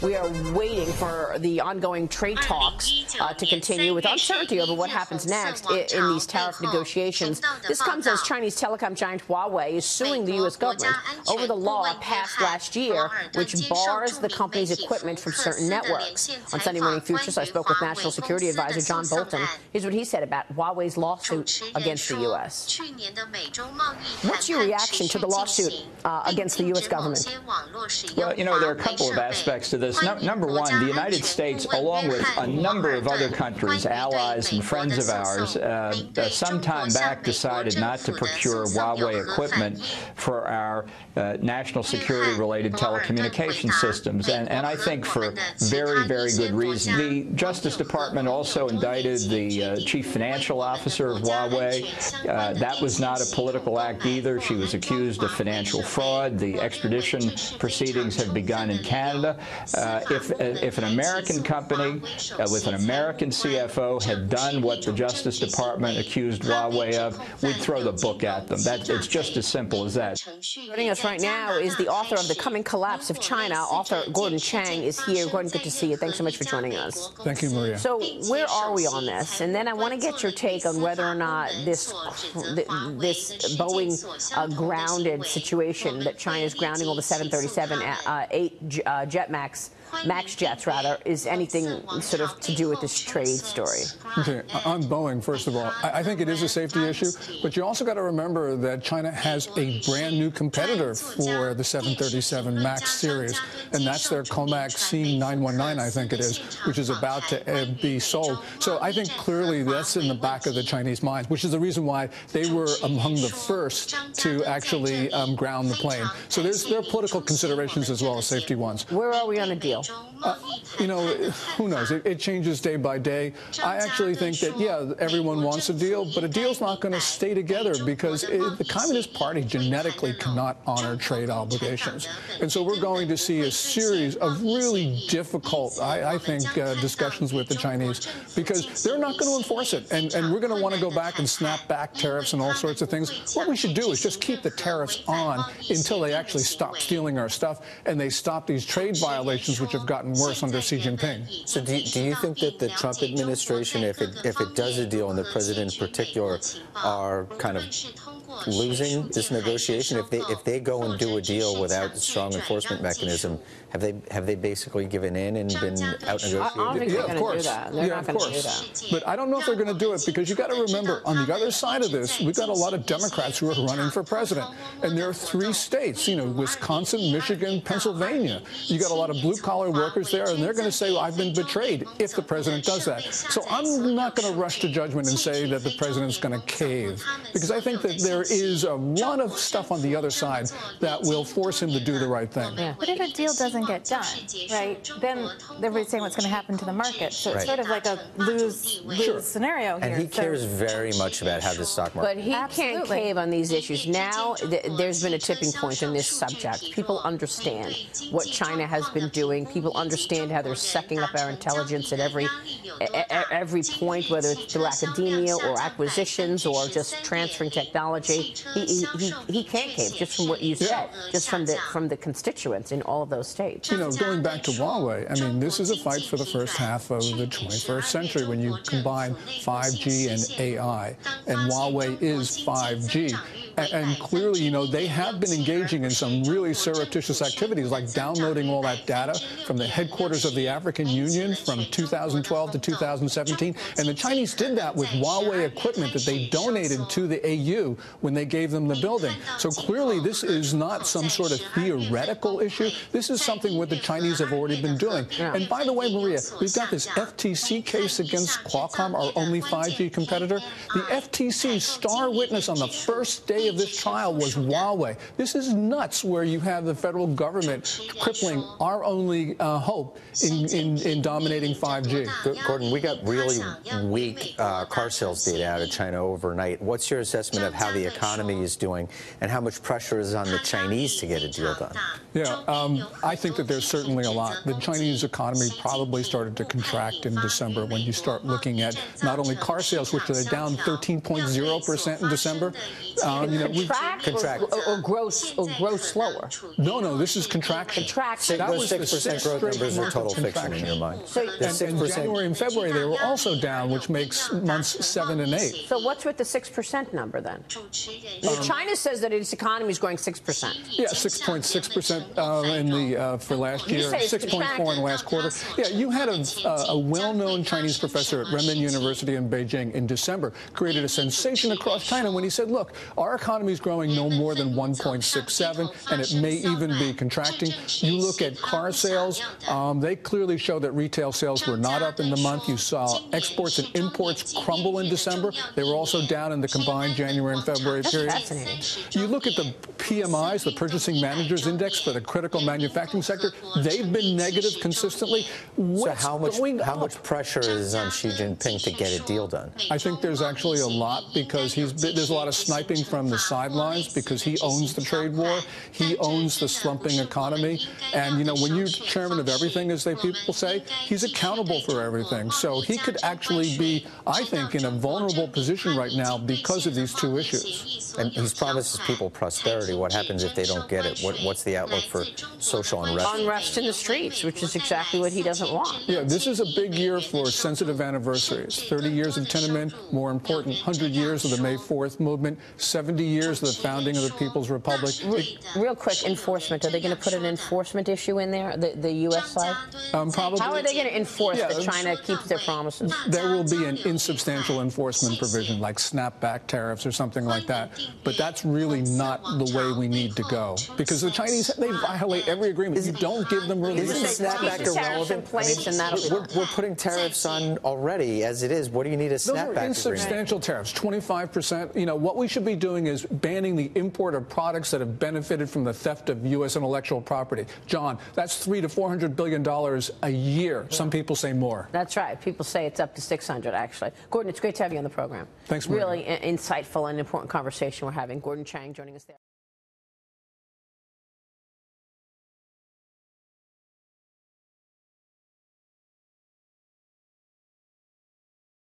We are waiting for the ongoing trade talks to continue with uncertainty over what happens next in these tariff negotiations. This comes as Chinese telecom giant Huawei is suing the U.S. government over the law passed last year, which bars the company's equipment from certain networks. On Sunday Morning Futures, I spoke with National Security Advisor John Bolton. Here's what he said about Huawei's lawsuit against the U.S. What's your reaction to the lawsuit against the U.S. government? Well, you know, there are a couple of aspects to this. Number one, the United States, along with a number of other countries, allies and friends of ours, some time back decided not to procure Huawei equipment for our national security-related telecommunication systems, and I think for very, very good reason. The Justice Department also indicted the chief financial officer of Huawei. That was not a political act either. She was accused of financial fraud. The extradition proceedings have begun in Canada. If an American company with an American CFO had done what the Justice Department accused Huawei of, we'd throw the book at them. It's just as simple as that. Joining us right now is the author of The Coming Collapse of China. Author Gordon Chang is here. Gordon, good to see you. Thanks so much for joining us. Thank you, Maria. So where are we on this? And then I want to get your take on whether or not this Boeing grounded situation, that China's grounding all the 737, 8 MAX jets, rather, is anything sort of to do with this trade story? Okay, on Boeing, first of all, I think it is a safety issue, but you also got to remember that China has a brand new competitor for the 737 MAX series, and that's their Comac C919, I think it is, which is about to be sold. So I think clearly that's in the back of the Chinese minds, which is the reason why they were among the first to actually ground the plane. So there are political considerations as well as safety ones. Where are we on a deal? You know, who knows? It changes day by day. I actually think that, yeah, everyone wants a deal, but a deal's not going to stay together because the Communist Party genetically cannot honor trade obligations. And so we're going to see a series of really difficult, I think, discussions with the Chinese because they're not going to enforce it. And we're going to want to go back and snap back tariffs and all sorts of things. What we should do is just keep the tariffs on until they actually stop stealing our stuff and they stop these trade violations, which have gotten worse under Xi Jinping. So do you think that the Trump administration, if it does a deal, and the president in particular, are kind of losing this negotiation? If they go and do a deal without a strong enforcement mechanism, have they basically given in and been out negotiated? I don't think yeah, of course. They're not going to do that. But I don't know if they're going to do it because you got to remember, on the other side of this, we've got a lot of Democrats who are running for president, and there are 3 states, you know, Wisconsin, Michigan, Pennsylvania. You got a lot of blue-collar workers there, and they're going to say, well, I've been betrayed if the president does that. So I'm not going to rush to judgment and say that the president's going to cave, because I think that there is a lot of stuff on the other side that will force him to do the right thing. Yeah. But if a deal doesn't get done, right, then everybody's saying what's going to happen to the market. So it's sort of like a lose scenario here. And he cares very much about how the stock market. But he can't cave on these issues. Now there's been a tipping point in this subject. People understand what China has been doing. People understand how they're sucking up our intelligence at every point, whether it's through academia or acquisitions or just transferring technology. He can't cave, just from what you said, just from the constituents in all of those states. You know, going back to Huawei, I mean, this is a fight for the first half of the 21st century when you combine 5G and AI, and Huawei is 5G. And clearly, you know, they have been engaging in some really surreptitious activities, like downloading all that data from the headquarters of the African Union from 2012 to 2017. And the Chinese did that with Huawei equipment that they donated to the AU when they gave them the building. So clearly, this is not some sort of theoretical issue. This is something what the Chinese have already been doing. And by the way, Maria, we've got this FTC case against Qualcomm, our only 5G competitor. The FTC's star witness on the first day of this trial was Huawei. This is nuts, where you have the federal government crippling our only hope in dominating 5G. Gordon, we got really weak car sales data out of China overnight. What's your assessment of how the economy is doing and how much pressure is on the Chinese to get a deal done? Yeah, I think that there's certainly a lot. The Chinese economy probably started to contract in December when you start looking at not only car sales, which are down 13.0% in December. You contract or grow slower? No, this is contraction. Contraction. That was 6% growth numbers are total fiction in your mind. So, and January and February, they were also down, which makes months 7 and 8. So what's with the 6% number then? China says that its economy is growing 6%. Yeah, 6.6% for last year, 6.4 in the last quarter. Yeah, you had a well-known Chinese professor at Renmin University in Beijing in December created a sensation across China when he said, look, our economy is growing no more than 1.67, and it may even be contracting. You look at car sales, they clearly show that retail sales were not up in the month. You saw exports and imports crumble in December. They were also down in the combined January and February period. That's fascinating. You look at the PMIs, the Purchasing Managers Index for the critical manufacturing sector, they've been negative consistently. What's how much pressure is on Xi Jinping to get a deal done? I think there's actually a lot because there's a lot of sniping from the sidelines because he owns the trade war. He owns the slumping economy. And, you know, when you're chairman of everything, as people say, he's accountable for everything. So he could actually be, I think, in a vulnerable position right now because of these two issues. And he's promises people prosperity. What happens if they don't get it? What's the outlook for social unrest? Unrest in the streets, which is exactly what he doesn't want. Yeah, this is a big year for sensitive anniversaries. 30 years of Tiananmen, more important, 100 years of the May 4th movement, 70 years of the founding of the People's Republic. Real quick, enforcement. Are they going to put an enforcement issue in there, the U.S. side? Probably. How are they going to enforce that China keeps their promises? There will be an insubstantial enforcement provision, like snapback tariffs or something like that. But that's really not the way we need to go. Because the Chinese, they violate every agreement. You don't give them relief. Isn't snapback irrelevant? We're putting tariffs on already as it is. What do you need a snapback agreement? Those are insubstantial tariffs, 25%. You know, what we should be doing is banning the import of products that have benefited from the theft of U.S. intellectual property. John, that's $300 to $400 billion a year. Some people say more. That's right. People say it's up to 600, actually. Gordon, it's great to have you on the program. Thanks, Maria. Really insightful and important conversation we're having. Gordon Chang joining us there.